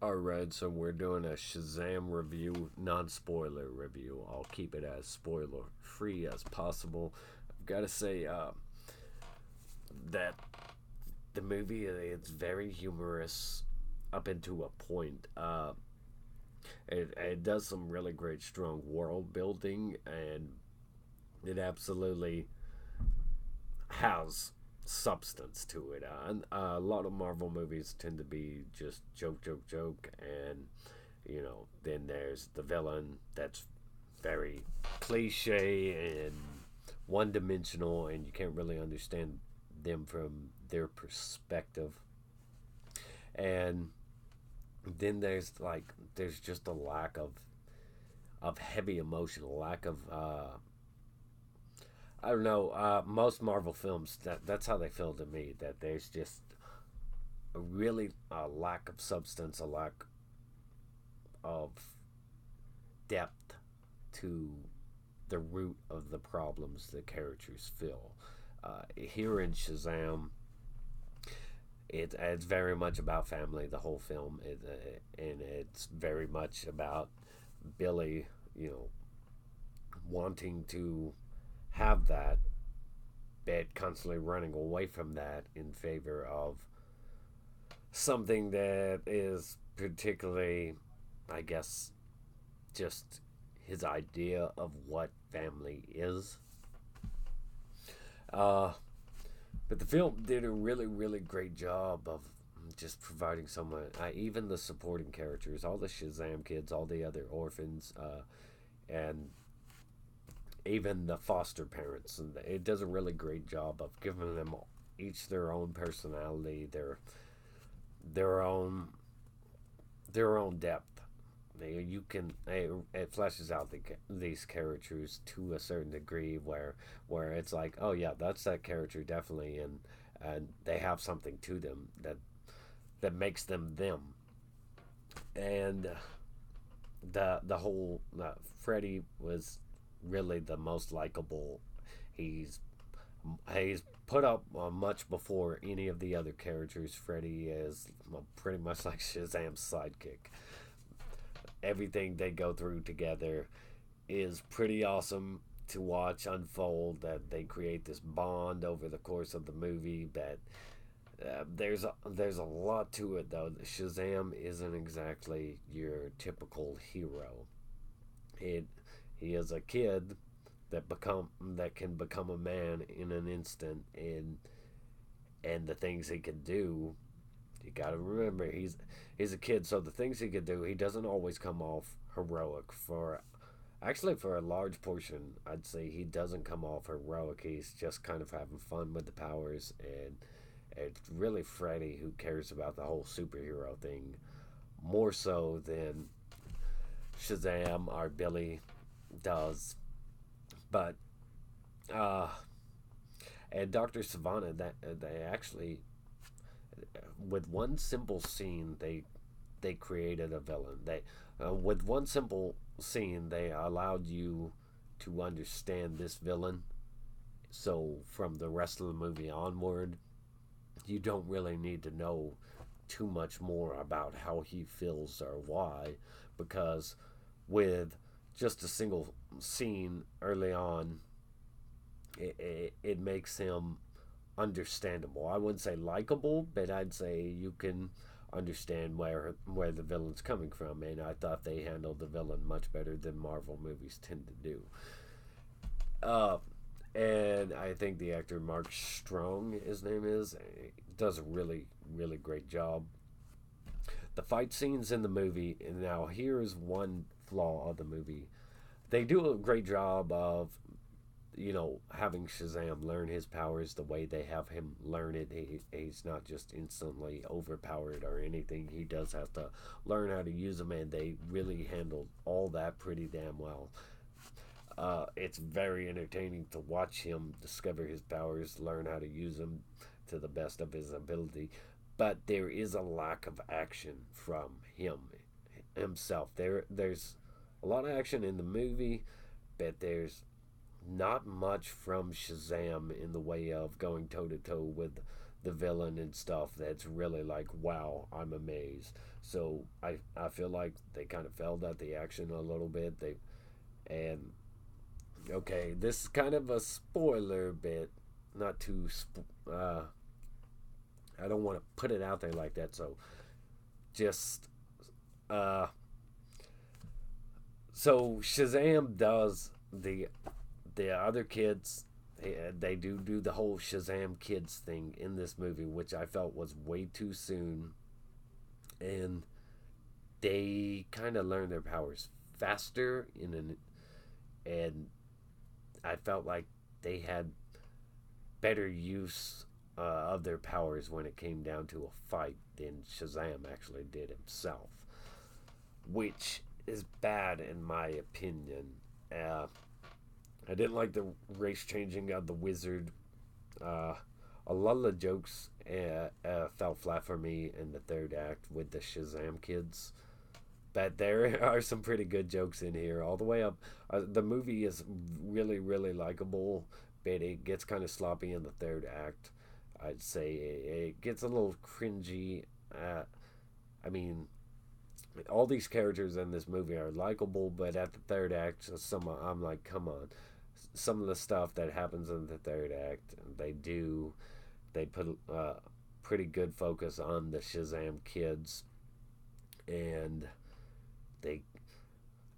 Alright, so we're doing a Shazam review, non spoiler review. I'll keep it as spoiler free as possible. I've got to say that the movie it's very humorous up into a point. It does some really great, strong world building, and it absolutely has substance to it. A lot of Marvel movies tend to be just joke, joke, joke, and then there's the villain that's very cliche and one dimensional, and you can't really understand them from their perspective. And then there's just a lack of heavy emotion, a lack of I don't know. Most Marvel films that's how they feel to me. That there's just a really lack of substance, a lack of depth to the root of the problems the characters feel. Here in Shazam, it's very much about family. The whole film, and it's very much about Billy, wanting to have that, but constantly running away from that in favor of something that is particularly, I guess, just his idea of what family is. Uh, but the film did a really, really great job of just providing someone, even the supporting characters, all the Shazam kids, all the other orphans, and even the foster parents. And it does a really great job of giving them each their own personality, their own their own depth. It fleshes out these characters to a certain degree where it's like, oh yeah, that's that character definitely, and they have something to them that makes them them. And the whole Freddie was really the most likable. He's he's put up much before any of the other characters. Freddie is pretty much like Shazam's sidekick. Everything they go through together is pretty awesome to watch unfold. That they create this bond over the course of the movie. That there's a lot to it though. Shazam isn't exactly your typical hero. It He is a kid that can become a man in an instant, and the things he can do. You got to remember he's a kid, so the things he can do, he doesn't always come off heroic. For a large portion, I'd say he doesn't come off heroic. He's just kind of having fun with the powers, and it's really Freddie who cares about the whole superhero thing more so than Shazam or Billy does. But uh, and Dr. Sivana, that they actually, with one simple scene, they created a villain. They With one simple scene, they allowed you to understand this villain. So from the rest of the movie onward, you don't really need to know too much more about how he feels or why, because with just a single scene early on, it makes him understandable. I wouldn't say likable, but I'd say you can understand where the villain's coming from, and I thought they handled the villain much better than Marvel movies tend to do. Uh, and I think the actor Mark Strong, his name is, does a really, really great job. The fight scenes in the movie, and now here's one flaw of the movie. They do a great job of, having Shazam learn his powers the way they have him learn it. He's not just instantly overpowered or anything. He does have to learn how to use them, and they really handled all that pretty damn well. It's very entertaining to watch him discover his powers, learn how to use them to the best of his ability. But there is a lack of action from himself. There's a lot of action in the movie, but there's not much from Shazam in the way of going toe to toe with the villain and stuff that's really like, wow, I'm amazed. So I feel like they kind of failed at the action a little bit. They and okay, this is kind of a spoiler bit, not too. I don't want to put it out there like that. So just uh, so Shazam does the other kids. They do the whole Shazam kids thing in this movie, which I felt was way too soon, and they kind of learn their powers faster and I felt like they had better use of their powers when it came down to a fight than Shazam actually did himself, which is bad in my opinion. Uh, I didn't like the race changing of the wizard. Uh, a lot of the jokes fell flat for me in the third act with the Shazam kids. But there are some pretty good jokes in here, all the way up. The movie is really, really likable, but it gets kind of sloppy in the third act. I'd say it gets a little cringy. I mean, all these characters in this movie are likable, but at the third act, I'm like, come on. Some of the stuff that happens in the third act, they put pretty good focus on the Shazam kids, and they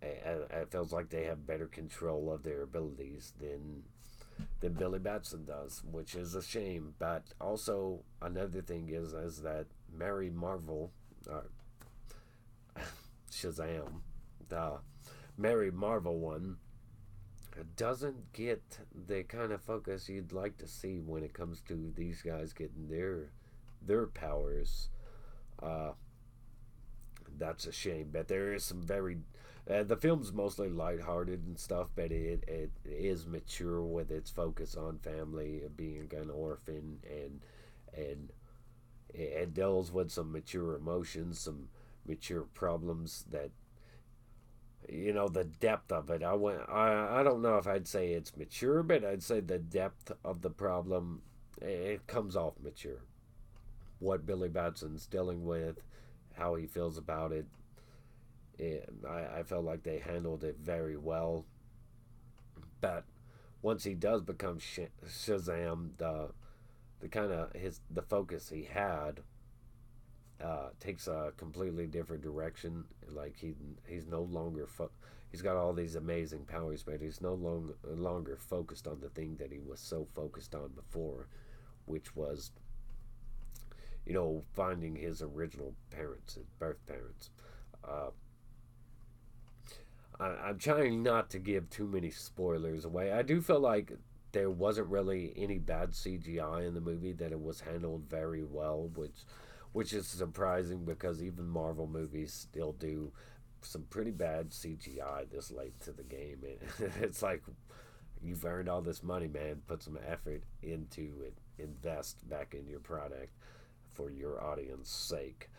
it feels like they have better control of their abilities than Billy Batson does, which is a shame. But also another thing is that Mary Marvel, Shazam, the Mary Marvel one, doesn't get the kind of focus you'd like to see when it comes to these guys getting their powers. Uh, that's a shame. But there is some very the film's mostly lighthearted and stuff, but it is mature with its focus on family, being an orphan, and it deals with some mature emotions, some mature problems that the depth of it. I don't know if I'd say it's mature, but I'd say the depth of the problem, it comes off mature. What Billy Batson's dealing with, how he feels about it. I felt like they handled it very well. But once he does become Shazam, the kind of the focus he had takes a completely different direction. Like he's no longer he's got all these amazing powers, but he's no longer focused on the thing that he was so focused on before, which was finding his original parents, his birth parents. Uh, I'm trying not to give too many spoilers away. I do feel like there wasn't really any bad CGI in the movie, that it was handled very well, which is surprising because even Marvel movies still do some pretty bad CGI this late to the game. And it's like, you've earned all this money, man. Put some effort into it. Invest back in your product for your audience sake.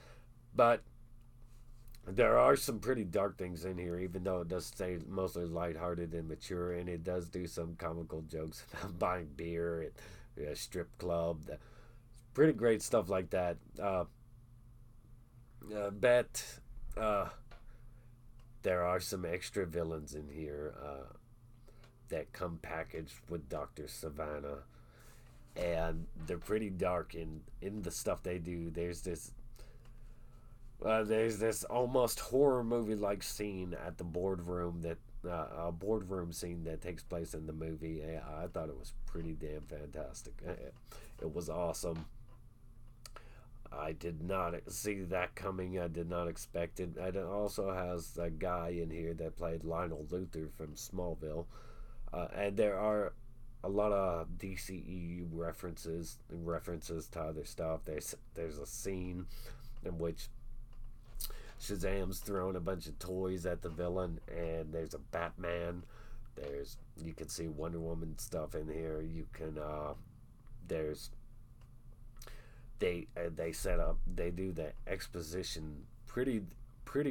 But there are some pretty dark things in here, even though it does stay mostly lighthearted and mature, and it does do some comical jokes about buying beer at a strip club. Pretty great stuff like that. But there are some extra villains in here that come packaged with Dr. Sivana, and they're pretty dark in the stuff they do. There's this almost horror movie like scene at the boardroom a boardroom scene that takes place in the movie. I thought it was pretty damn fantastic. It was awesome. I did not see that coming. I did not expect it. It also has a guy in here that played Lionel Luthor from Smallville, and there are a lot of DCEU references to other stuff. There's a scene in which Shazam's throwing a bunch of toys at the villain, and there's a Batman. You can see Wonder Woman stuff in here. You can there's they do the exposition pretty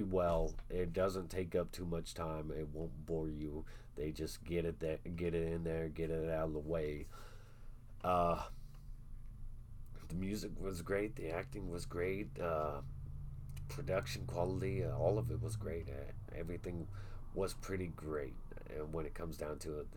well. It doesn't take up too much time. It won't bore you. They just get it in there, get it out of the way. Uh, The music was great. The acting was great. Production quality, all of it was great. Everything was pretty great. When it comes down to it,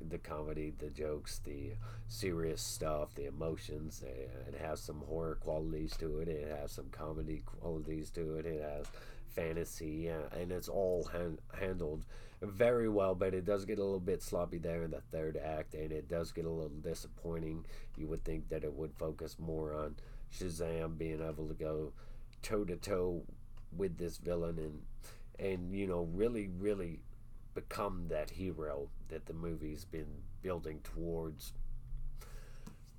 the comedy, the jokes, the serious stuff, the emotions, it has some horror qualities to it. It has some comedy qualities to it. It has fantasy, and it's all handled very well. But it does get a little bit sloppy there in the third act, and it does get a little disappointing. You would think that it would focus more on Shazam being able to go toe to toe with this villain, and really become that hero that the movie's been building towards.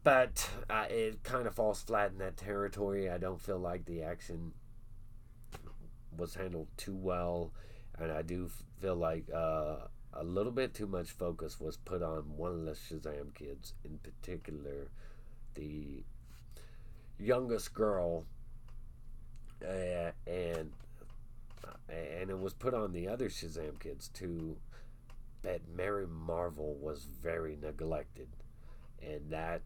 But it kind of falls flat in that territory. I don't feel like the action was handled too well, and I do feel like a little bit too much focus was put on one of the Shazam kids, in particular the youngest girl, and it was put on the other Shazam kids too. But Mary Marvel was very neglected, and that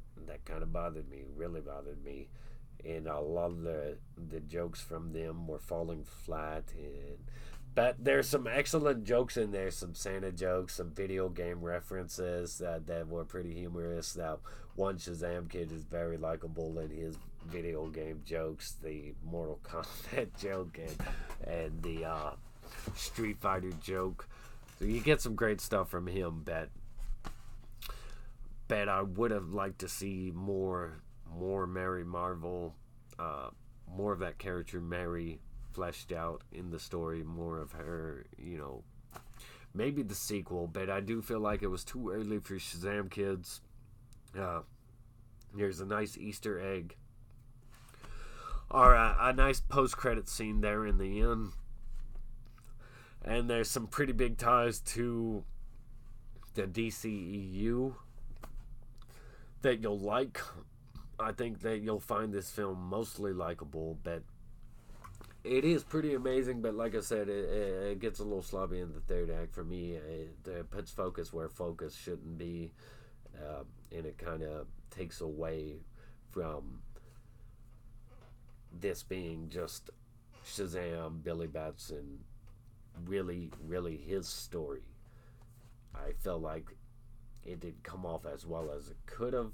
kind of bothered me, really bothered me. And a lot of the jokes from them were falling flat. But there's some excellent jokes in there, some Santa jokes, some video game references that were pretty humorous. Now, one Shazam kid is very likable in his video game jokes, the Mortal Kombat joke and the Street Fighter joke. So you get some great stuff from him, but I would have liked to see more Mary Marvel, more of that character Mary fleshed out in the story, more of her, maybe the sequel. But I do feel like it was too early for Shazam kids. There's a nice Easter egg, or a nice post-credit scene there in the end. And there's some pretty big ties to the DCEU that you'll like. I think that you'll find this film mostly likable, but it is pretty amazing. But like I said, it gets a little sloppy in the third act for me. It puts focus where focus shouldn't be, and it kind of takes away from this being just Shazam, Billy Batson, really his story. I felt like it didn't come off as well as it could have.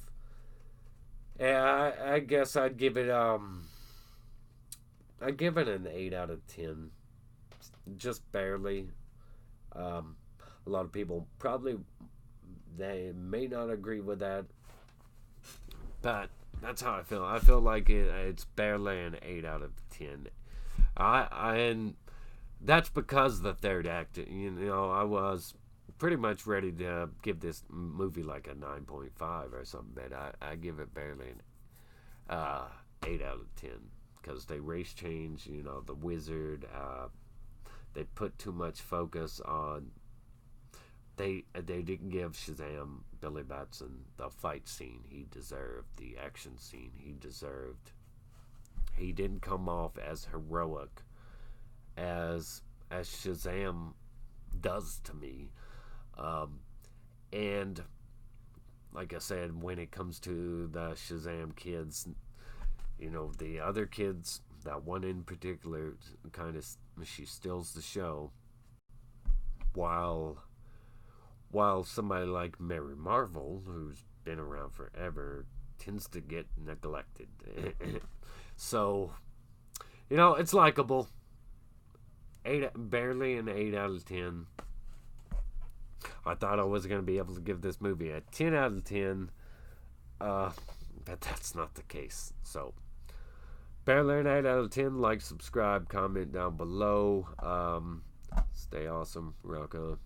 I guess I'd give it an 8 out of 10, just barely. A lot of people probably they may not agree with that, but that's how I feel. I feel like it's barely an 8 out of 10. And that's because the third act, I was pretty much ready to give this movie like a 9.5 or something, but I give it barely an 8 out of 10 because they race change, the wizard, they put too much focus on, they didn't give Shazam, Billy Batson, the fight scene he deserved, the action scene he deserved. He didn't come off as heroic as Shazam does to me. And like I said, when it comes to the Shazam kids, the other kids, that one in particular, kind of, she steals the show, while somebody like Mary Marvel, who's been around forever, tends to get neglected. So, it's likable. Barely an 8 out of 10. I thought I was going to be able to give this movie a 10 out of 10, but that's not the case. So, barely an 8 out of 10. Like, subscribe, comment down below. Stay awesome. Rock on.